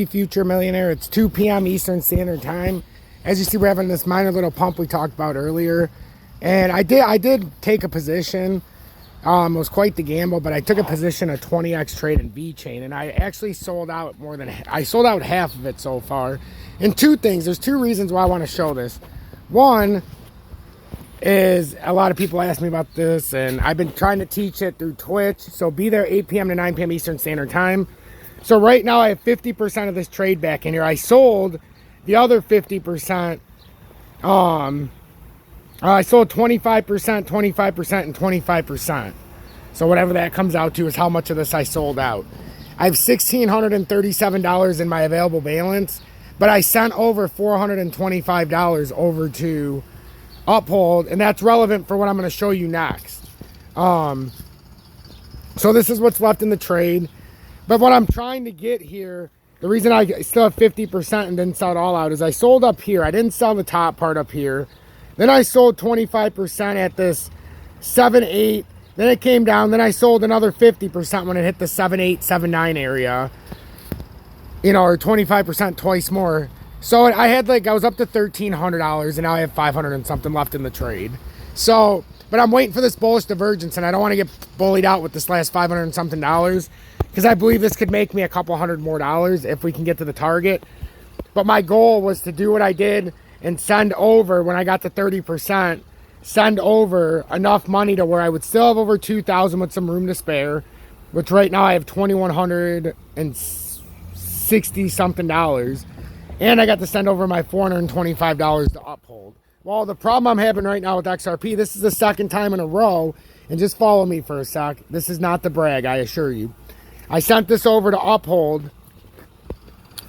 Future Millionaire. It's 2 p.m. Eastern Standard Time. As you see, we're having this minor little pump we talked about earlier, and I did take a position. It was quite the gamble, but I took a position, a 20x trade in VeChain, and I actually sold out sold out half of it so far. And there's two reasons why I want to show this. One is a lot of people ask me about this, and I've been trying to teach it through Twitch. So be there 8 p.m. to 9 p.m. Eastern Standard Time. So right now I have 50% of this trade back in here. I sold the other 50%. I sold 25%, 25%, and 25%. So whatever that comes out to is how much of this I sold out. I have $1,637 in my available balance, but I sent over $425 over to Uphold, and that's relevant for what I'm going to show you next. So this is what's left in the trade. But what I'm trying to get here, the reason I still have 50% and didn't sell it all out is I sold up here. I didn't sell the top part up here. Then I sold 25% at this 7.8. Then it came down. Then I sold another 50% when it hit the 7.8, 7.9 area. Or 25% twice more. So I was up to $1,300, and now I have 500 and something left in the trade. So, but I'm waiting for this bullish divergence, and I don't want to get bullied out with this last 500 and something dollars, because I believe this could make me a couple $100 more if we can get to the target. But my goal was to do what I did and send over, when I got to 30%, send over enough money to where I would still have over $2,000 with some room to spare, which right now I have $2,160 something dollars. And I got to send over my $425 to Uphold. Well, the problem I'm having right now with XRP, this is the second time in a row, and just follow me for a sec. This is not the brag, I assure you. I sent this over to Uphold,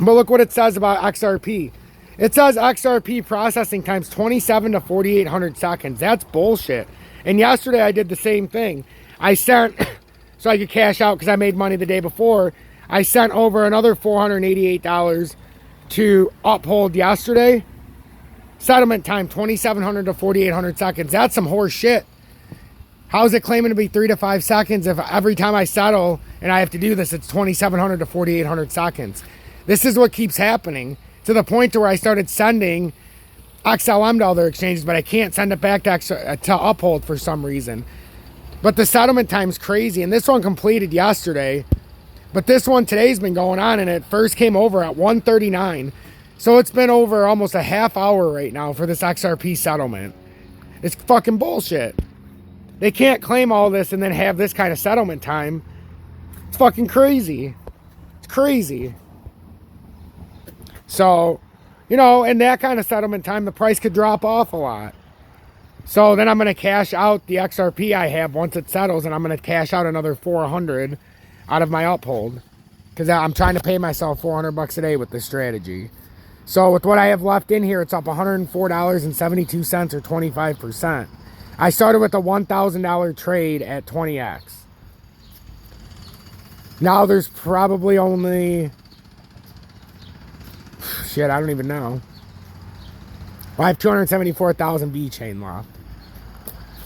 but look what it says about XRP. It says XRP processing times 27 to 4,800 seconds. That's bullshit. And yesterday I did the same thing. I sent, so I could cash out because I made money the day before, I sent over another $488 to Uphold yesterday. Settlement time 2,700 to 4,800 seconds. That's some horse shit. How's it claiming to be 3 to 5 seconds if every time I settle and I have to do this, it's 2,700 to 4,800 seconds? This is what keeps happening, to the point to where I started sending XLM to other exchanges, but I can't send it back to Uphold for some reason. But the settlement time's crazy, and this one completed yesterday. But this one today's been going on, and it first came over at 1:39. So it's been over almost a half hour right now for this XRP settlement. It's fucking bullshit. They can't claim all this and then have this kind of settlement time. It's fucking crazy. It's crazy. So, in that kind of settlement time, the price could drop off a lot. So then I'm going to cash out the XRP I have once it settles, and I'm going to cash out another 400 out of my Uphold, because I'm trying to pay myself $400 a day with this strategy. So with what I have left in here, it's up $104.72 or 25%. I started with a $1,000 trade at 20x. Now there's probably only, shit, I don't even know. I have 274,000 VeChain left.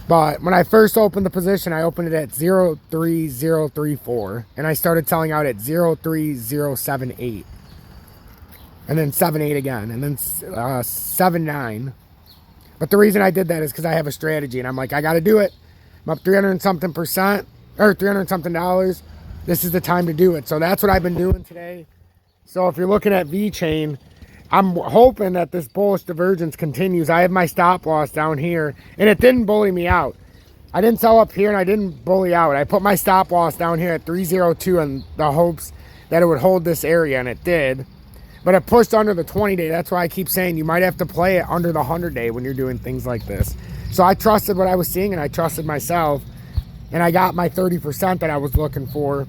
But when I first opened the position, I opened it at 03034, and I started selling out at 03078, and then 78 again, and then 79. But the reason I did that is because I have a strategy, and I'm like, I got to do it. I'm up 300 and something percent, or 300 and something dollars. This is the time to do it. So that's what I've been doing today. So if you're looking at VeChain, I'm hoping that this bullish divergence continues. I have my stop loss down here, and it didn't bully me out. I didn't sell up here, and I didn't bully out. I put my stop loss down here at 302 in the hopes that it would hold this area, and it did. But it pushed under the 20-day. That's why I keep saying you might have to play it under the 100-day when you're doing things like this. So I trusted what I was seeing, and I trusted myself, and I got my 30% that I was looking for.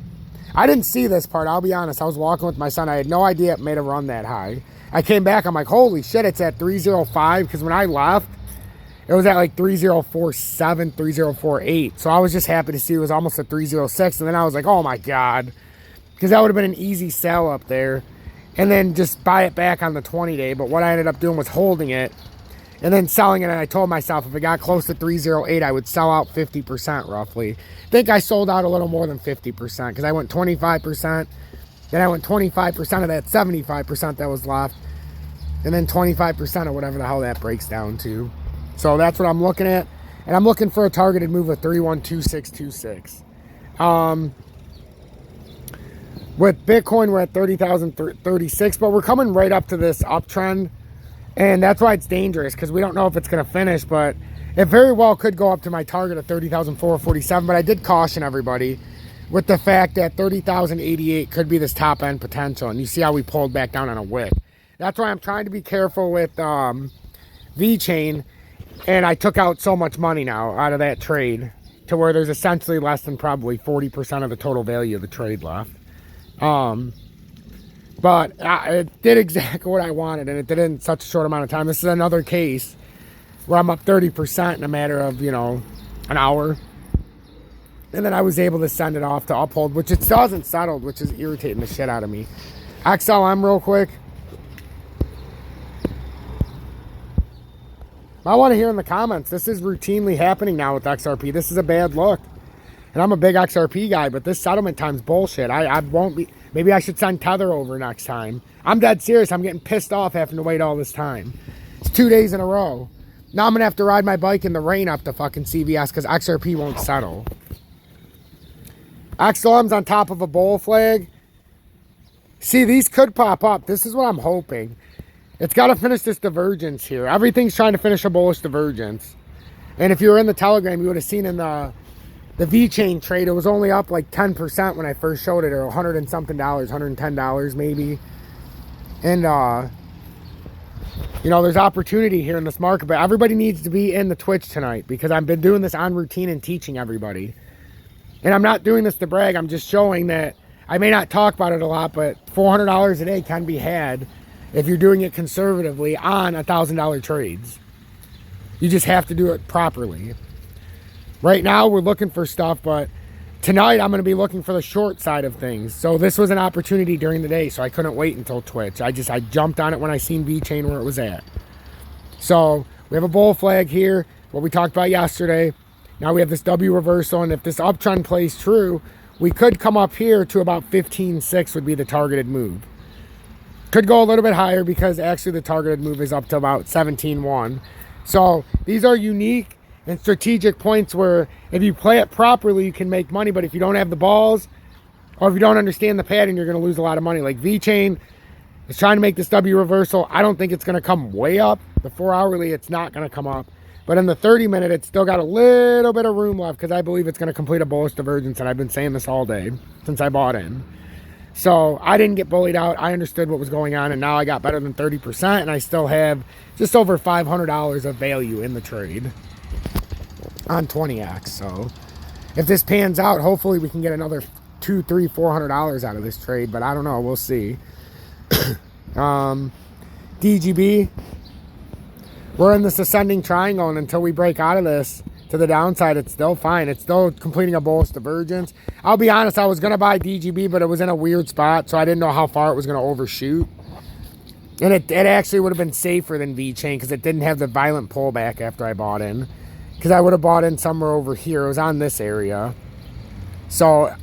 I didn't see this part, I'll be honest. I was walking with my son. I had no idea it made a run that high. I came back, I'm like, holy shit, it's at 305, because when I left, it was at like 3047, 3048. So I was just happy to see it was almost at 306, and then I was like, oh my God, because that would have been an easy sell up there, and then just buy it back on the 20-day. But what I ended up doing was holding it, and then selling it, and I told myself if it got close to 308, I would sell out 50% roughly. I think I sold out a little more than 50%, because I went 25%, Then I went 25% of that 75% that was left. And then 25% of whatever the hell that breaks down to. So that's what I'm looking at. And I'm looking for a targeted move of 312626. With Bitcoin, we're at 30,036, but we're coming right up to this uptrend. And that's why it's dangerous, because we don't know if it's going to finish, but it very well could go up to my target of 30,447. But I did caution everybody with the fact that 30,088 could be this top end potential. And you see how we pulled back down on a wick. That's why I'm trying to be careful with VeChain. And I took out so much money now out of that trade to where there's essentially less than probably 40% of the total value of the trade left. But it did exactly what I wanted, and it did it in such a short amount of time. This is another case where I'm up 30% in a matter of, you know, an hour. And then I was able to send it off to uphold, which it still hasn't settled, which is irritating the shit out of me. XLM real quick. I want to hear in the comments, this is routinely happening now with XRP. This is a bad look. And I'm a big XRP guy, but this settlement time's bullshit. I won't be... Maybe I should send Tether over next time. I'm dead serious. I'm getting pissed off having to wait all this time. It's 2 days in a row. Now I'm going to have to ride my bike in the rain up to fucking CVS because XRP won't settle. XLM's on top of a bull flag. See, these could pop up. This is what I'm hoping. It's got to finish this divergence here. Everything's trying to finish a bullish divergence. And if you were in the Telegram, you would have seen in the VeChain trade, it was only up like 10% when I first showed it, or 100 and something dollars, $110 maybe. And, you know, there's opportunity here in this market, but everybody needs to be in the Twitch tonight because I've been doing this on routine and teaching everybody. And I'm not doing this to brag. I'm just showing that I may not talk about it a lot, but $400 a day can be had if you're doing it conservatively on $1,000 trades. You just have to do it properly. Right now, we're looking for stuff, but tonight I'm going to be looking for the short side of things. So this was an opportunity during the day, so I couldn't wait until Twitch. I jumped on it when I seen VeChain where it was at. So we have a bull flag here, what we talked about yesterday. Now we have this W reversal, and if this uptrend plays true, we could come up here to about 15.6 would be the targeted move. Could go a little bit higher because actually the targeted move is up to about 17.1. So these are unique and strategic points where if you play it properly, you can make money. But if you don't have the balls, or if you don't understand the pattern, you're going to lose a lot of money. Like VeChain is trying to make this W reversal. I don't think it's going to come way up. The 4 hourly, it's not going to come up. But in the 30-minute, it's still got a little bit of room left because I believe it's going to complete a bullish divergence. And I've been saying this all day since I bought in. So I didn't get bullied out. I understood what was going on. And now I got better than 30%. And I still have just over $500 of value in the trade on 20x. So if this pans out, hopefully we can get another $200, $300, $400 out of this trade, but I don't know, we'll see. DGB, we're in this ascending triangle, and until we break out of this to the downside, it's still fine. It's still completing a bullish divergence. I'll be honest, I was going to buy DGB, but it was in a weird spot, so I didn't know how far it was going to overshoot. And it actually would have been safer than VeChain because it didn't have the violent pullback after I bought in. Because I would have bought in somewhere over here. It was on this area. So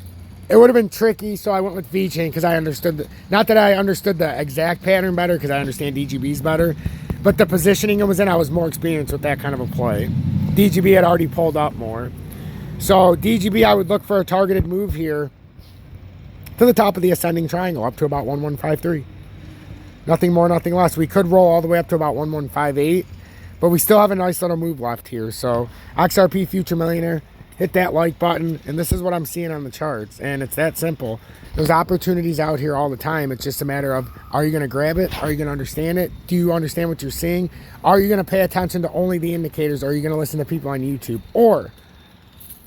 it would have been tricky. So I went with VeChain because I understood. Not that I understood the exact pattern better because I understand DGB's better. But the positioning it was in, I was more experienced with that kind of a play. DGB had already pulled up more. So DGB, I would look for a targeted move here to the top of the ascending triangle up to about 1153. Nothing more, nothing less. We could roll all the way up to about 1158. But we still have a nice little move left here. So XRP Future Millionaire, hit that like button. And this is what I'm seeing on the charts. And it's that simple. There's opportunities out here all the time. It's just a matter of, are you going to grab it? Are you going to understand it? Do you understand what you're seeing? Are you going to pay attention to only the indicators? Or are you going to listen to people on YouTube? Or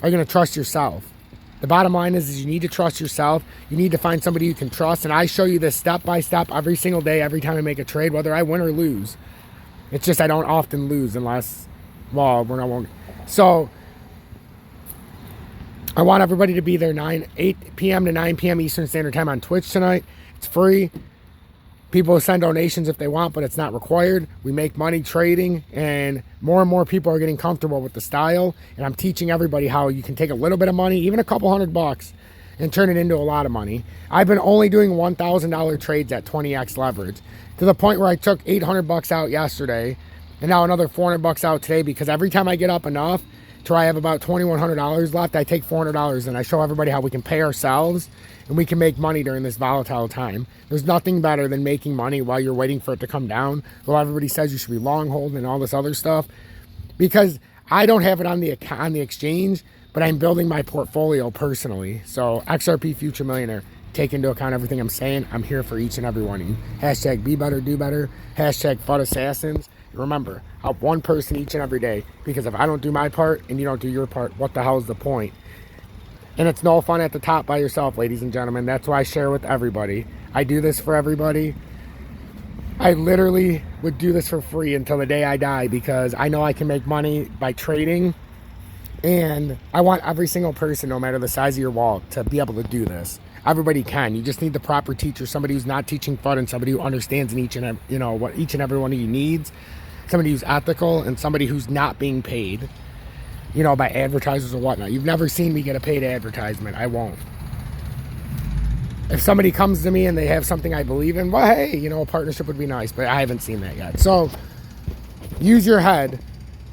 are you going to trust yourself? The bottom line is you need to trust yourself. You need to find somebody you can trust. And I show you this step by step every single day, every time I make a trade, whether I win or lose. It's just I don't often lose unless, well, when I won't. So I want everybody to be there 8 p.m. to 9 p.m. Eastern Standard Time on Twitch tonight. It's free. People send donations if they want, but it's not required. We make money trading, and more people are getting comfortable with the style. And I'm teaching everybody how you can take a little bit of money, even a couple $100, and turn it into a lot of money. I've been only doing $1,000 trades at 20x leverage, to the point where I took 800 bucks out yesterday and now another 400 bucks out today, because every time I get up enough to where I have about $2,100 left, I take $400 and I show everybody how we can pay ourselves and we can make money during this volatile time. There's nothing better than making money while you're waiting for it to come down. Well, everybody says you should be long holding and all this other stuff, because I don't have it on the exchange, but I'm building my portfolio personally. So XRP Future Millionaire, take into account everything I'm saying. I'm here for each and every one of you. Hashtag be better, do better. Hashtag FUD assassins. Remember, help one person each and every day, because if I don't do my part and you don't do your part, what the hell is the point? And it's no fun at the top by yourself, ladies and gentlemen. That's why I share with everybody. I do this for everybody. I literally would do this for free until the day I die, because I know I can make money by trading. And I want every single person, no matter the size of your wallet, to be able to do this. Everybody can. You just need the proper teacher, somebody who's not teaching FUD, and somebody who understands in each and every, what each and every one of you needs. Somebody who's ethical, and somebody who's not being paid, by advertisers or whatnot. You've never seen me get a paid advertisement. I won't. If somebody comes to me and they have something I believe in, well, hey, a partnership would be nice, but I haven't seen that yet. So use your head.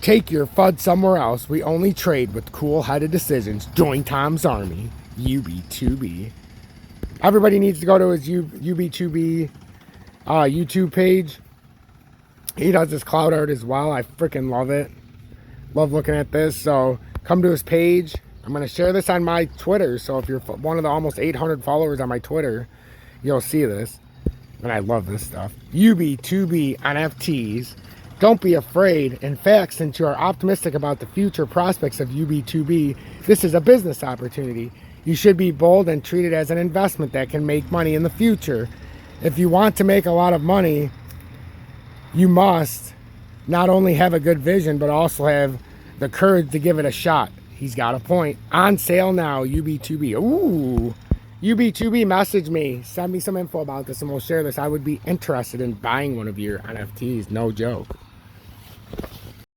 Take your FUD somewhere else. We only trade with cool-headed decisions. Join Tom's Army. UB2B. Everybody needs to go to his UB2B YouTube page. He does this cloud art as well. I freaking love it. Love looking at this. So come to his page. I'm going to share this on my Twitter. So if you're one of the almost 800 followers on my Twitter, you'll see this. And I love this stuff. UB2B NFTs. Don't be afraid. In fact, since you are optimistic about the future prospects of UB2B, this is a business opportunity. You should be bold and treat it as an investment that can make money in the future. If you want to make a lot of money, you must not only have a good vision, but also have the courage to give it a shot. He's got a point. On sale now, UB2B. Ooh, UB2B, message me. Send me some info about this and we'll share this. I would be interested in buying one of your NFTs. No joke.